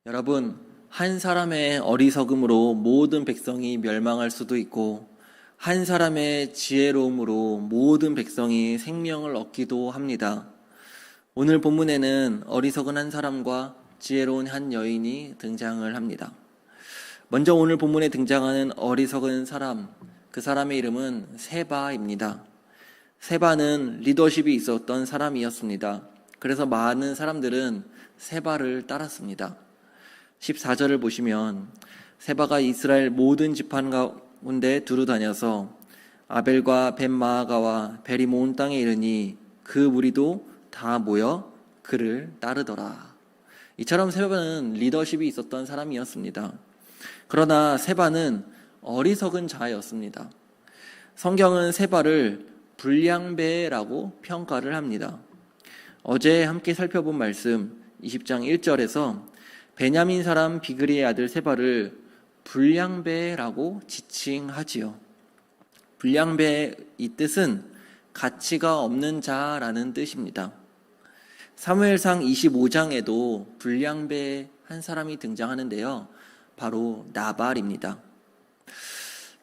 여러분, 한 사람의 어리석음으로 모든 백성이 멸망할 수도 있고, 한 사람의 지혜로움으로 모든 백성이 생명을 얻기도 합니다. 오늘 본문에는 어리석은 한 사람과 지혜로운 한 여인이 등장을 합니다. 먼저 오늘 본문에 등장하는 어리석은 사람, 그 사람의 이름은 세바입니다. 세바는 리더십이 있었던 사람이었습니다. 그래서 많은 사람들은 세바를 따랐습니다. 14절을 보시면 세바가 이스라엘 모든 지파 가운데 두루 다녀서 아벨과 벳마아가와 벨이 모은 땅에 이르니 그 무리도 다 모여 그를 따르더라. 이처럼 세바는 리더십이 있었던 사람이었습니다. 그러나 세바는 어리석은 자였습니다. 성경은 세바를 불량배라고 평가를 합니다. 어제 함께 살펴본 말씀 20장 1절에서 베냐민 사람 비그리의 아들 세바를 불량배라고 지칭하지요. 불량배 이 뜻은 가치가 없는 자라는 뜻입니다. 사무엘상 25장에도 불량배 한 사람이 등장하는데요. 바로 나발입니다.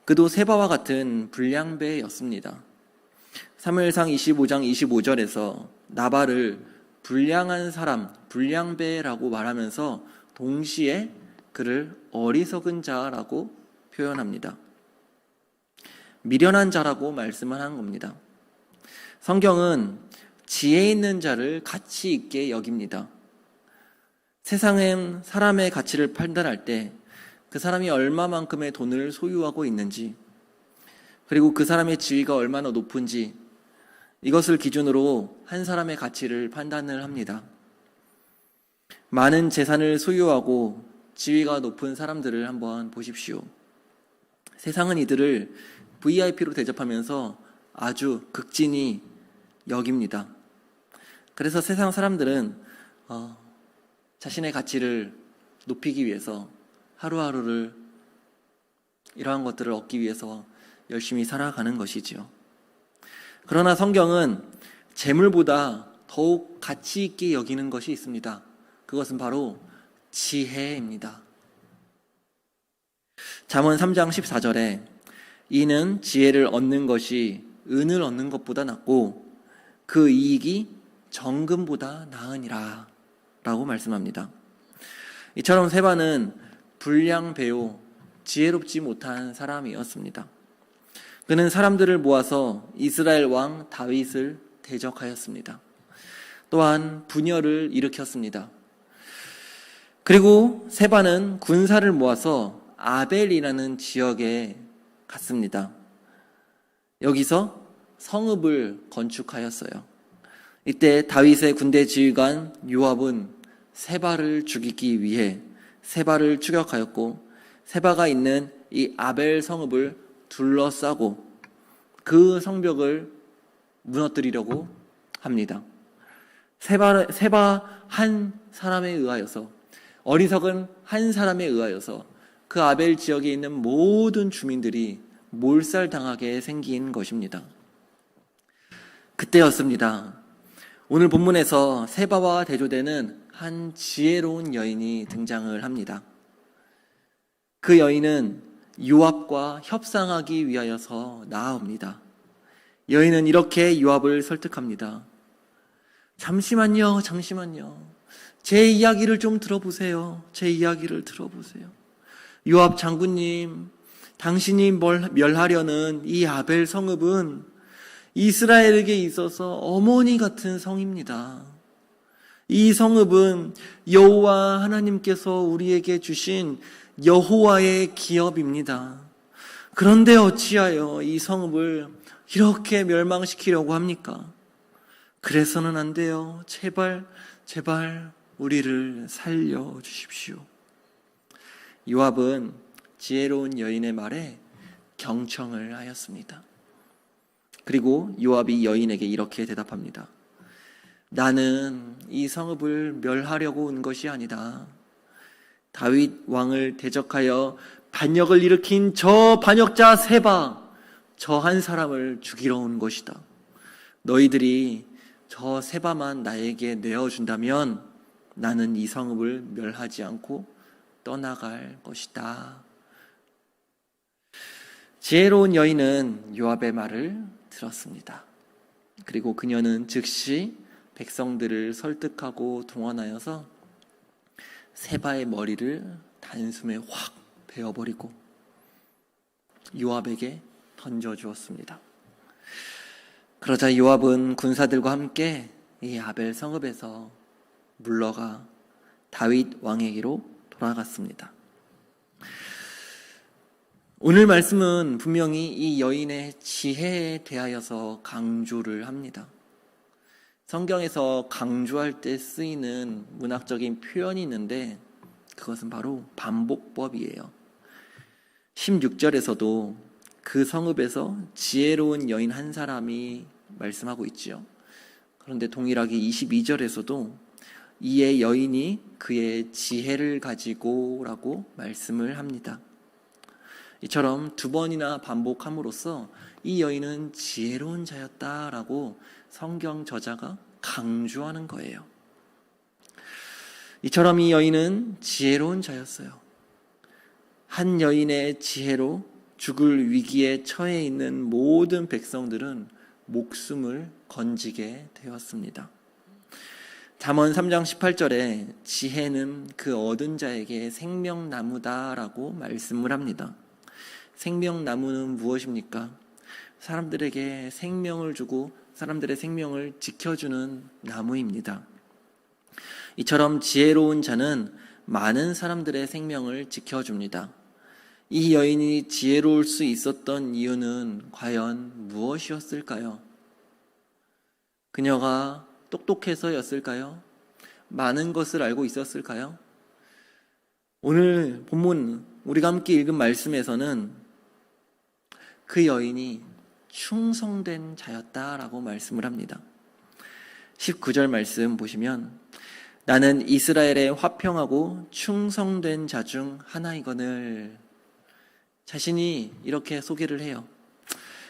그도 세바와 같은 불량배였습니다. 사무엘상 25장 25절에서 나발을 불량한 사람, 불량배라고 말하면서 동시에 그를 어리석은 자라고 표현합니다. 미련한 자라고 말씀을 한 겁니다. 성경은 지혜 있는 자를 가치 있게 여깁니다. 세상엔 사람의 가치를 판단할 때 그 사람이 얼마만큼의 돈을 소유하고 있는지, 그리고 그 사람의 지위가 얼마나 높은지, 이것을 기준으로 한 사람의 가치를 판단을 합니다. 많은 재산을 소유하고 지위가 높은 사람들을 한번 보십시오. 세상은 이들을 VIP로 대접하면서 아주 극진히 여깁니다. 그래서 세상 사람들은 자신의 가치를 높이기 위해서 하루하루를 이러한 것들을 얻기 위해서 열심히 살아가는 것이지요. 그러나 성경은 재물보다 더욱 가치 있게 여기는 것이 있습니다. 그것은 바로 지혜입니다. 잠언 3장 14절에 이는 지혜를 얻는 것이 은을 얻는 것보다 낫고 그 이익이 정금보다 나으니라 라고 말씀합니다. 이처럼 세바는 불량배요, 지혜롭지 못한 사람이었습니다. 그는 사람들을 모아서 이스라엘 왕 다윗을 대적하였습니다. 또한 분열을 일으켰습니다. 그리고 세바는 군사를 모아서 아벨이라는 지역에 갔습니다. 여기서 성읍을 건축하였어요. 이때 다윗의 군대 지휘관 요압은 세바를 죽이기 위해 세바를 추격하였고, 세바가 있는 이 아벨 성읍을 둘러싸고 그 성벽을 무너뜨리려고 합니다. 세바 한 사람에 의하여서, 어리석은 한 사람에 의하여서 그 아벨 지역에 있는 모든 주민들이 몰살당하게 생긴 것입니다. 그때였습니다. 오늘 본문에서 세바와 대조되는 한 지혜로운 여인이 등장을 합니다. 그 여인은 요압과 협상하기 위하여서 나아옵니다. 여인은 이렇게 요압을 설득합니다. 잠시만요. 제 이야기를 좀 들어보세요. 제 이야기를 들어보세요. 요압 장군님, 당신이 멸하려는 이 아벨 성읍은 이스라엘에게 있어서 어머니 같은 성입니다. 이 성읍은 여호와 하나님께서 우리에게 주신 여호와의 기업입니다. 그런데 어찌하여 이 성읍을 이렇게 멸망시키려고 합니까? 그래서는 안 돼요. 제발 우리를 살려주십시오. 요압은 지혜로운 여인의 말에 경청을 하였습니다. 그리고 요압이 여인에게 이렇게 대답합니다. 나는 이 성읍을 멸하려고 온 것이 아니다. 다윗 왕을 대적하여 반역을 일으킨 저 반역자 세바, 저 한 사람을 죽이러 온 것이다. 너희들이 저 세바만 나에게 내어준다면 나는 이 성읍을 멸하지 않고 떠나갈 것이다. 지혜로운 여인은 요압의 말을 들었습니다. 그리고 그녀는 즉시 백성들을 설득하고 동원하여서 세바의 머리를 단숨에 확 베어버리고 요압에게 던져주었습니다. 그러자 요압은 군사들과 함께 이 아벨 성읍에서 물러가 다윗 왕에게로 돌아갔습니다. 오늘 말씀은 분명히 이 여인의 지혜에 대하여서 강조를 합니다. 성경에서 강조할 때 쓰이는 문학적인 표현이 있는데 그것은 바로 반복법이에요. 16절에서도 그 성읍에서 지혜로운 여인 한 사람이 말씀하고 있지요. 그런데 동일하게 22절에서도 이에 여인이 그의 지혜를 가지고 라고 말씀을 합니다. 이처럼 두 번이나 반복함으로써 이 여인은 지혜로운 자였다라고 성경 저자가 강조하는 거예요. 이처럼 이 여인은 지혜로운 자였어요. 한 여인의 지혜로 죽을 위기에 처해 있는 모든 백성들은 목숨을 건지게 되었습니다. 잠언 3장 18절에 지혜는 그 얻은 자에게 생명나무다라고 말씀을 합니다. 생명나무는 무엇입니까? 사람들에게 생명을 주고 사람들의 생명을 지켜주는 나무입니다. 이처럼 지혜로운 자는 많은 사람들의 생명을 지켜줍니다. 이 여인이 지혜로울 수 있었던 이유는 과연 무엇이었을까요? 그녀가 똑똑해서였을까요? 많은 것을 알고 있었을까요? 오늘 본문 우리가 함께 읽은 말씀에서는 그 여인이 충성된 자였다라고 말씀을 합니다. 19절 말씀 보시면 나는 이스라엘의 화평하고 충성된 자 중 하나이거늘. 자신이 이렇게 소개를 해요.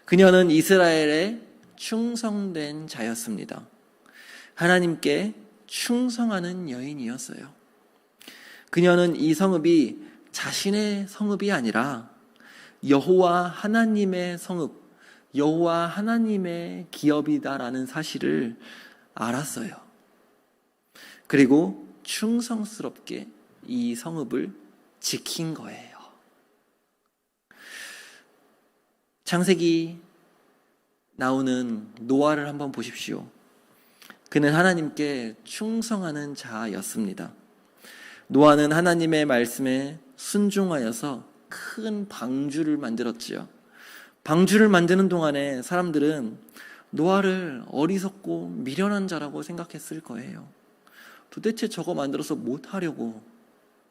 그녀는 이스라엘의 충성된 자였습니다. 하나님께 충성하는 여인이었어요. 그녀는 이 성읍이 자신의 성읍이 아니라 여호와 하나님의 성읍, 여호와 하나님의 기업이다라는 사실을 알았어요. 그리고 충성스럽게 이 성읍을 지킨 거예요. 창세기 나오는 노아를 한번 보십시오. 그는 하나님께 충성하는 자였습니다. 노아는 하나님의 말씀에 순종하여서 큰 방주를 만들었지요. 방주를 만드는 동안에 사람들은 노아를 어리석고 미련한 자라고 생각했을 거예요. 도대체 저거 만들어서 못하려고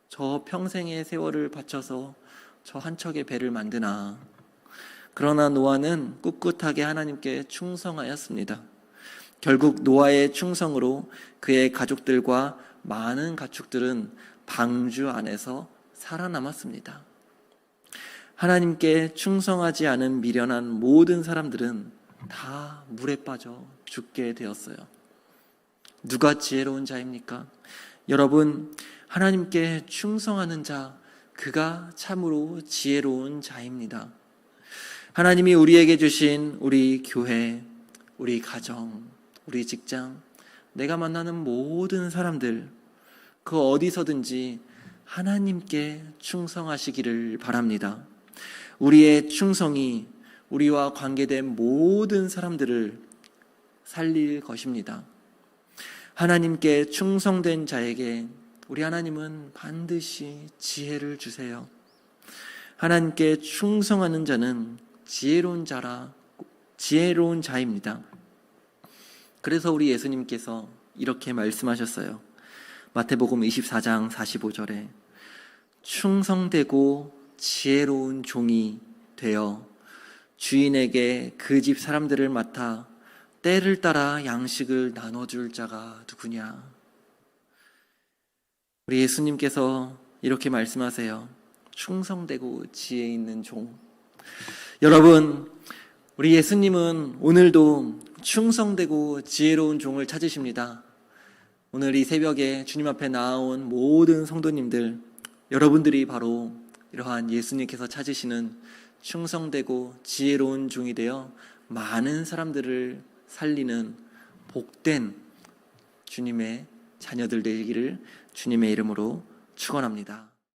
저 평생의 세월을 바쳐서 저 한 척의 배를 만드나. 그러나 노아는 꿋꿋하게 하나님께 충성하였습니다. 결국 노아의 충성으로 그의 가족들과 많은 가축들은 방주 안에서 살아남았습니다. 하나님께 충성하지 않은 미련한 모든 사람들은 다 물에 빠져 죽게 되었어요. 누가 지혜로운 자입니까? 여러분, 하나님께 충성하는 자, 그가 참으로 지혜로운 자입니다. 하나님이 우리에게 주신 우리 교회, 우리 가정, 우리 직장, 내가 만나는 모든 사람들, 그 어디서든지 하나님께 충성하시기를 바랍니다. 우리의 충성이 우리와 관계된 모든 사람들을 살릴 것입니다. 하나님께 충성된 자에게 우리 하나님은 반드시 지혜를 주세요. 하나님께 충성하는 자는 지혜로운 자입니다. 그래서 우리 예수님께서 이렇게 말씀하셨어요. 마태복음 24장 45절에 충성되고 지혜로운 종이 되어 주인에게 그 집 사람들을 맡아 때를 따라 양식을 나눠줄 자가 누구냐. 우리 예수님께서 이렇게 말씀하세요. 충성되고 지혜 있는 종. 여러분, 우리 예수님은 오늘도 충성되고 지혜로운 종을 찾으십니다. 오늘 이 새벽에 주님 앞에 나온 모든 성도님들, 여러분들이 바로 이러한 예수님께서 찾으시는 충성되고 지혜로운 종이 되어 많은 사람들을 살리는 복된 주님의 자녀들 되기를 주님의 이름으로 축원합니다.